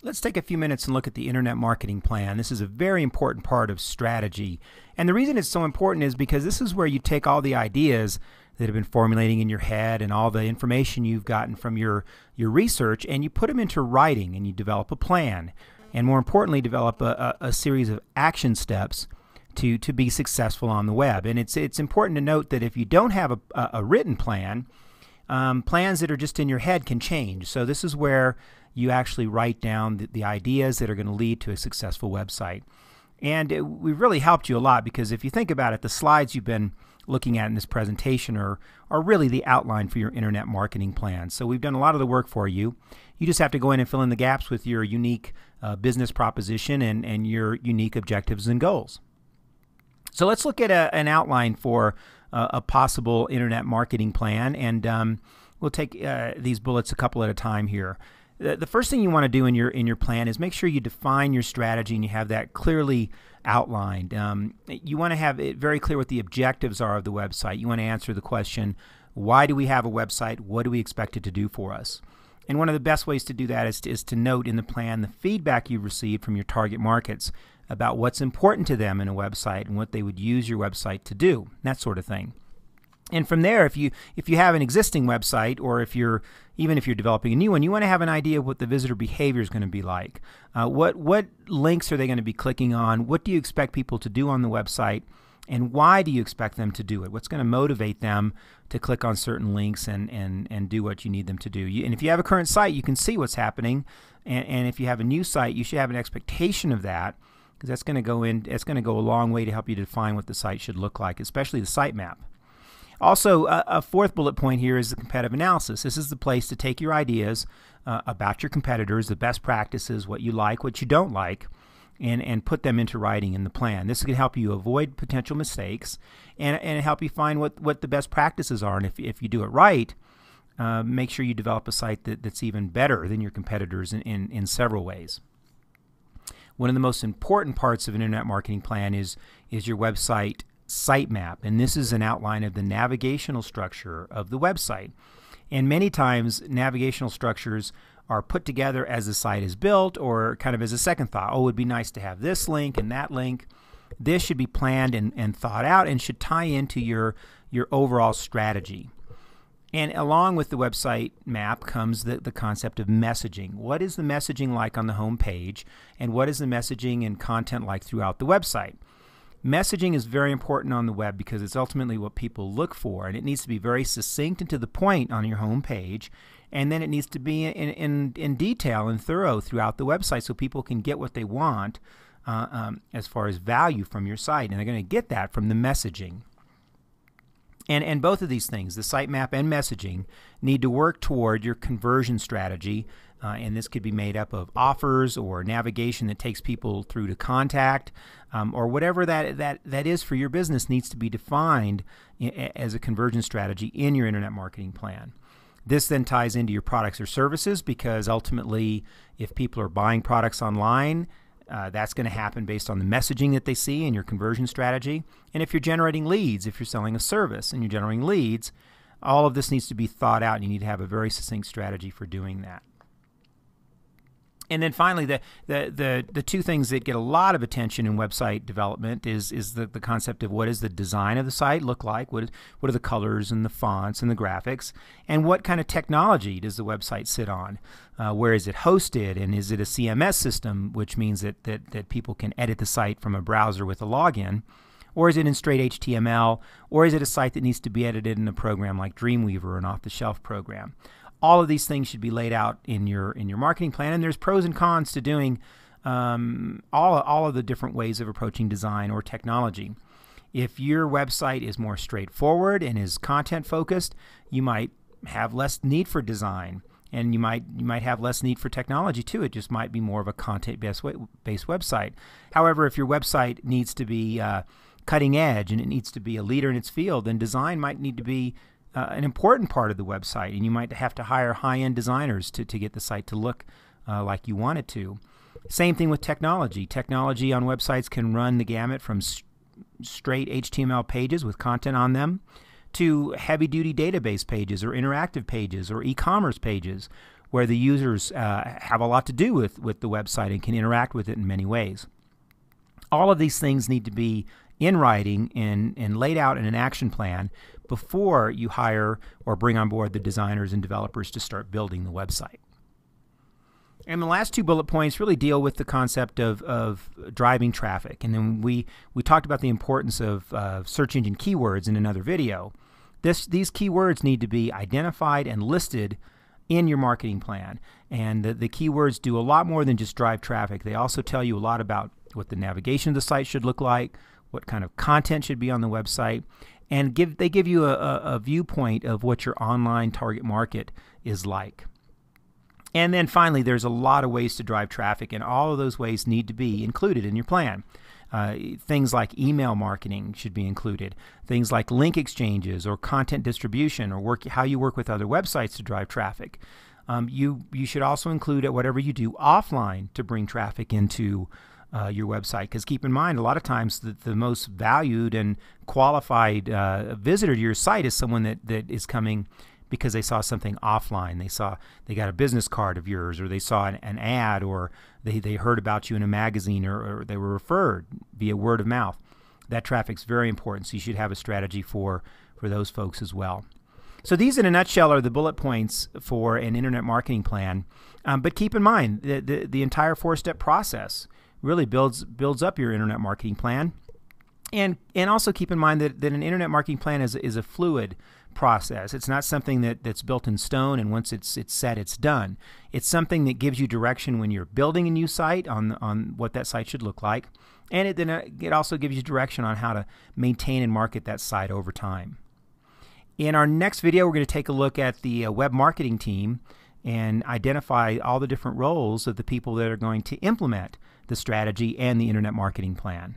Let's take a few minutes and look at the Internet Marketing Plan. This is a very important part of strategy. And the reason it's so important is because this is where you take all the ideas that have been formulating in your head and all the information you've gotten from your research, and you put them into writing, and you develop a plan. And more importantly, develop a series of action steps to be successful on the web. And it's important to note that if you don't have a written plan, plans that are just in your head can change. So this is where you actually write down the ideas that are going to lead to a successful website. And we've really helped you a lot, because if you think about it, the slides you've been looking at in this presentation are really the outline for your internet marketing plan. So we've done a lot of the work for you. You just have to go in and fill in the gaps with your unique business proposition and your unique objectives and goals. So let's look at an outline for a possible internet marketing plan, and we'll take these bullets a couple at a time here. The first thing you want to do in your plan is make sure you define your strategy and you have that clearly outlined. You want to have it very clear what the objectives are of the website. You want to answer the question, why do we have a website? What do we expect it to do for us? And one of the best ways to do that is to note in the plan the feedback you've received from your target markets about what's important to them in a website and what they would use your website to do, that sort of thing. And from there, if you have an existing website, or even if you're developing a new one, you want to have an idea of what the visitor behavior is going to be like. What links are they going to be clicking on? What do you expect people to do on the website? And why do you expect them to do it? What's going to motivate them to click on certain links and do what you need them to do? And if you have a current site, you can see what's happening. And if you have a new site, you should have an expectation of that, because that's going to go a long way to help you define what the site should look like, especially the sitemap. Also, a fourth bullet point here is the competitive analysis. This is the place to take your ideas about your competitors, the best practices, what you like, what you don't like, and put them into writing in the plan. This can help you avoid potential mistakes and help you find what the best practices are. And if you do it right, make sure you develop a site that's even better than your competitors in several ways. One of the most important parts of an internet marketing plan is your website sitemap, and this is an outline of the navigational structure of the website. And many times navigational structures are put together as the site is built, or kind of as a second thought. Oh, it would be nice to have this link and that link. This should be planned and thought out and should tie into your overall strategy. And along with the website map comes the concept of messaging. What is the messaging like on the home page, and what is the messaging and content like throughout the website? Messaging is very important on the web because it's ultimately what people look for, and it needs to be very succinct and to the point on your home page, and then it needs to be in detail and thorough throughout the website so people can get what they want as far as value from your site, and they're going to get that from the messaging. And both of these things, the sitemap and messaging, need to work toward your conversion strategy, and this could be made up of offers or navigation that takes people through to contact, or whatever that is for your business needs to be defined as a conversion strategy in your internet marketing plan. This then ties into your products or services, because ultimately if people are buying products online, that's going to happen based on the messaging that they see in your conversion strategy. And if you're generating leads, if you're selling a service and you're generating leads, all of this needs to be thought out, and you need to have a very succinct strategy for doing that. And then finally, the two things that get a lot of attention in website development is the concept of what does the design of the site look like, what are the colors and the fonts and the graphics, and what kind of technology does the website sit on? Where is it hosted, and is it a CMS system, which means that people can edit the site from a browser with a login, or is it in straight HTML, or is it a site that needs to be edited in a program like Dreamweaver, an off-the-shelf program? All of these things should be laid out in your marketing plan, and there's pros and cons to doing all of the different ways of approaching design or technology. If your website is more straightforward and is content focused, you might have less need for design, and you might have less need for technology too. It just might be more of a content-based website. However, if your website needs to be cutting edge and it needs to be a leader in its field, then design might need to be an important part of the website, and you might have to hire high-end designers to get the site to look like you want it to. Same thing with technology. Technology on websites can run the gamut from straight HTML pages with content on them to heavy-duty database pages or interactive pages or e-commerce pages where the users have a lot to do with the website and can interact with it in many ways. All of these things need to be in writing and laid out in an action plan before you hire or bring on board the designers and developers to start building the website. And the last 2 bullet points really deal with the concept of driving traffic. And then we talked about the importance of search engine keywords in another video. These keywords need to be identified and listed in your marketing plan. And the keywords do a lot more than just drive traffic. They also tell you a lot about what the navigation of the site should look like, what kind of content should be on the website, and they give you a viewpoint of what your online target market is like. And then finally, there's a lot of ways to drive traffic, and all of those ways need to be included in your plan. Things like email marketing should be included. Things like link exchanges or content distribution, or how you work with other websites to drive traffic. You should also include whatever you do offline to bring traffic into your website, because keep in mind, a lot of times the most valued and qualified visitor to your site is someone that is coming because they saw something offline. They got a business card of yours, or they saw an ad, or they heard about you in a magazine, or they were referred via word of mouth. That traffic's very important, so you should have a strategy for those folks as well. So these, in a nutshell, are the bullet points for an internet marketing plan. But keep in mind the entire 4-step process really builds up your internet marketing plan. And also keep in mind that an internet marketing plan is a fluid process. It's not something that's built in stone, and once it's set, it's done. It's something that gives you direction when you're building a new site on what that site should look like, and it also gives you direction on how to maintain and market that site over time. In our next video, we're going to take a look at the web marketing team and identify all the different roles of the people that are going to implement the strategy and the internet marketing plan.